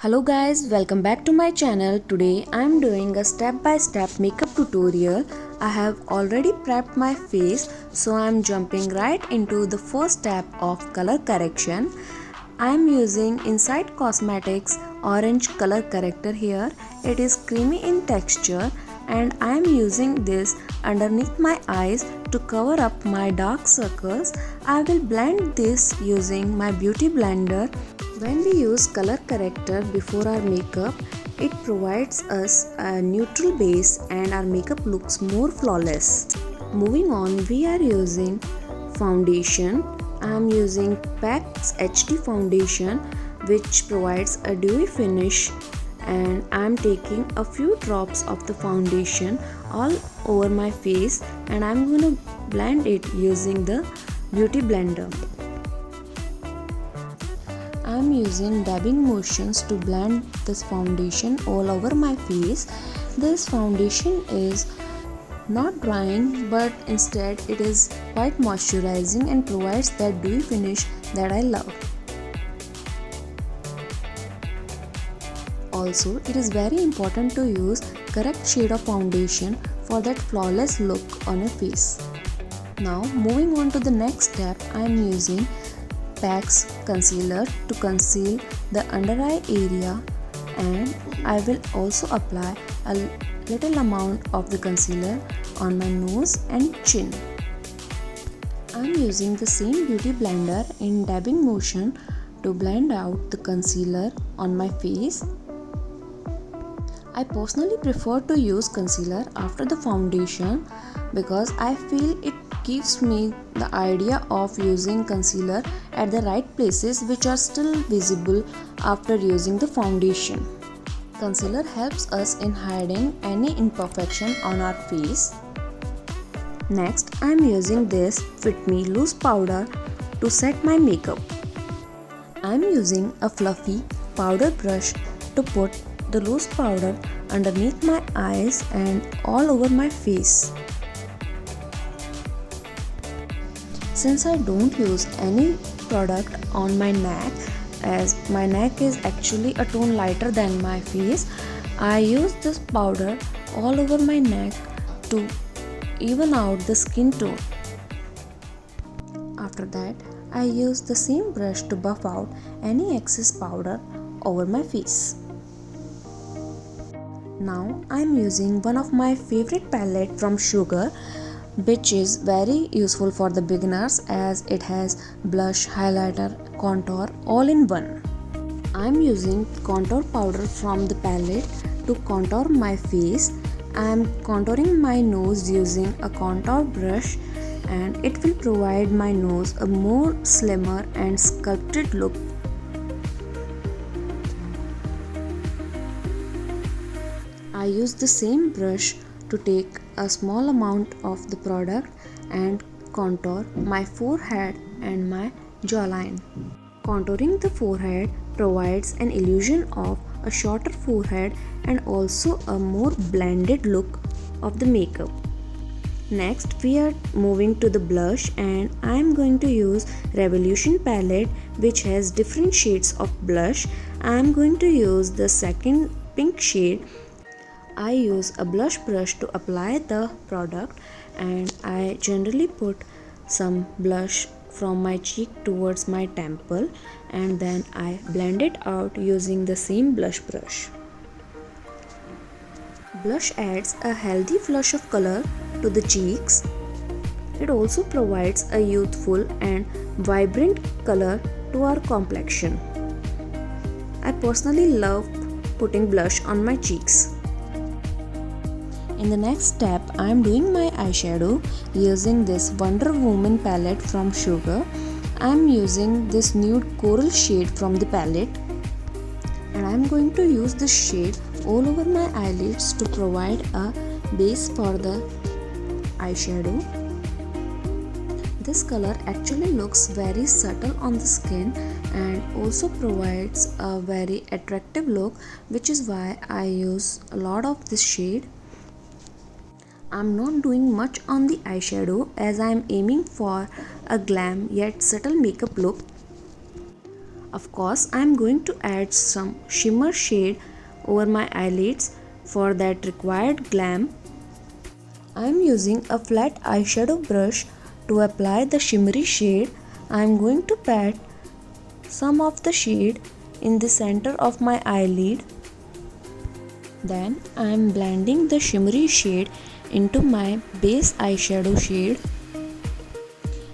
Hello guys, welcome back to my channel. Today I am doing a step-by-step makeup tutorial. I have already prepped my face, so I am jumping right into the first step of color correction. I am using Inside Cosmetics orange color corrector here. It is creamy in texture and I am using this underneath my eyes to cover up my dark circles. I will blend this using my beauty blender. When we use color corrector before our makeup, it provides us a neutral base and our makeup looks more flawless. Moving on, we are using foundation. I am using PAC's HD foundation which provides a dewy finish, and I am taking a few drops of the foundation all over my face and I am going to blend it using the beauty blender. I am using dabbing motions to blend this foundation all over my face. This foundation is not drying, but instead it is quite moisturizing and provides that dewy finish that I love. Also, it is very important to use correct shade of foundation for that flawless look on your face. Now moving on to the next step, I am using PAC's concealer to conceal the under eye area, and I will also apply a little amount of the concealer on my nose and chin. I am using the same beauty blender in dabbing motion to blend out the concealer on my face. I personally prefer to use concealer after the foundation because I feel it gives me the idea of using concealer at the right places which are still visible after using the foundation. Concealer helps us in hiding any imperfection on our face. Next, I am using this Fit Me loose powder to set my makeup. I am using a fluffy powder brush to put the loose powder underneath my eyes and all over my face. Since I don't use any product on my neck, as my neck is actually a tone lighter than my face, I use this powder all over my neck to even out the skin tone. After that, I use the same brush to buff out any excess powder over my face. Now I am using one of my favorite palette from Sugar, which is very useful for the beginners as it has blush, highlighter, contour all in one. I am using contour powder from the palette to contour my face. I am contouring my nose using a contour brush and it will provide my nose a more slimmer and sculpted look. I use the same brush to take a small amount of the product and contour my forehead and my jawline. Contouring the forehead provides an illusion of a shorter forehead and also a more blended look of the makeup. Next, we are moving to the blush and I am going to use Revolution palette which has different shades of blush. I am going to use the second pink shade. I use a blush brush to apply the product and I generally put some blush from my cheek towards my temple and then I blend it out using the same blush brush. Blush adds a healthy flush of color to the cheeks. It also provides a youthful and vibrant color to our complexion. I personally love putting blush on my cheeks. In the next step, I am doing my eyeshadow using this Wonder Woman palette from Sugar. I am using this nude coral shade from the palette and I am going to use this shade all over my eyelids to provide a base for the eyeshadow. This color actually looks very subtle on the skin and also provides a very attractive look, which is why I use a lot of this shade. I'm not doing much on the eyeshadow as I am aiming for a glam yet subtle makeup look. Of course, I am going to add some shimmer shade over my eyelids. For that required glam, I am using a flat eyeshadow brush to apply the shimmery shade. I am going to pat some of the shade in the center of my eyelid. Then I am blending the shimmery shade into my base eyeshadow shade.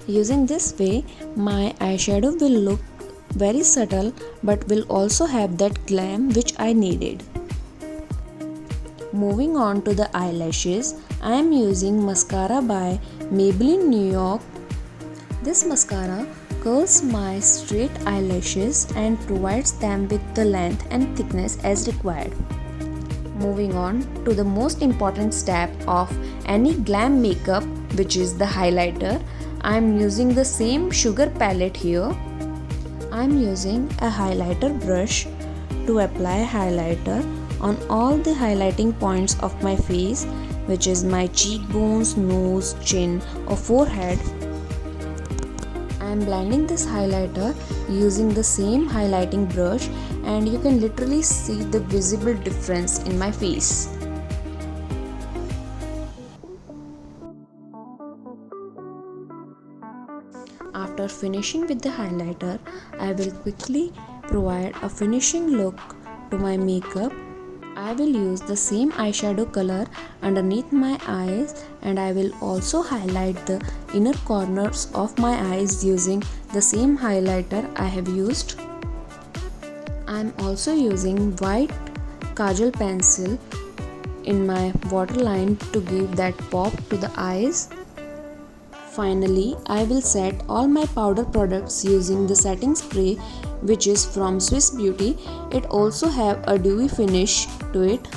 Using this way, my eyeshadow will look very subtle but will also have that glam which I needed. Moving on to the eyelashes, I am using mascara by Maybelline New York. This mascara curls my straight eyelashes and provides them with the length and thickness as required. Moving on to the most important step of any glam makeup, which is the highlighter. I am using the same sugar palette here. I am using a highlighter brush to apply highlighter on all the highlighting points of my face, which is my cheekbones, nose, chin or forehead. I am blending this highlighter using the same highlighting brush, and you can literally see the visible difference in my face. After finishing with the highlighter, I will quickly provide a finishing look to my makeup. I will use the same eyeshadow color underneath my eyes, and I will also highlight the inner corners of my eyes using the same highlighter I have used. I am also using white kajal pencil in my waterline to give that pop to the eyes. Finally, I will set all my powder products using the setting spray, which is from Swiss Beauty. It also have a dewy finish to it.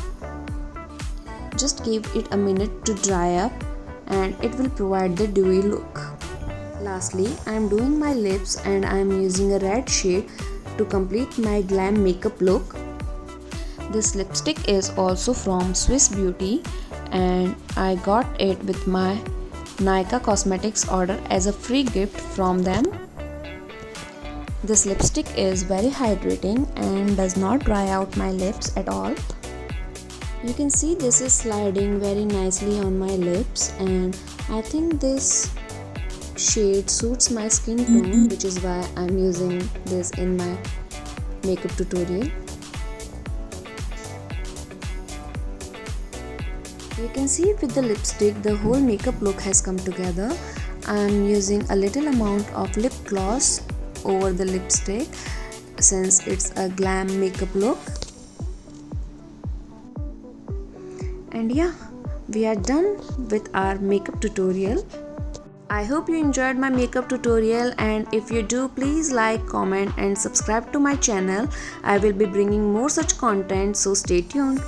Just give it a minute to dry up and it will provide the dewy look. Lastly, I am doing my lips and I am using a red shade to complete my glam makeup look. This lipstick is also from Swiss Beauty and I got it with my Nykaa Cosmetics order as a free gift from them. This lipstick is very hydrating and does not dry out my lips at all. You can see this is sliding very nicely on my lips, and I think this shade suits my skin tone, which is why I'm using this in my makeup tutorial. You can see with the lipstick the whole makeup look has come together. I am using a little amount of lip gloss over the lipstick since it's a glam makeup look. And yeah, we are done with our makeup tutorial. I hope you enjoyed my makeup tutorial, and if you do, please like, comment and subscribe to my channel. I will be bringing more such content, so stay tuned.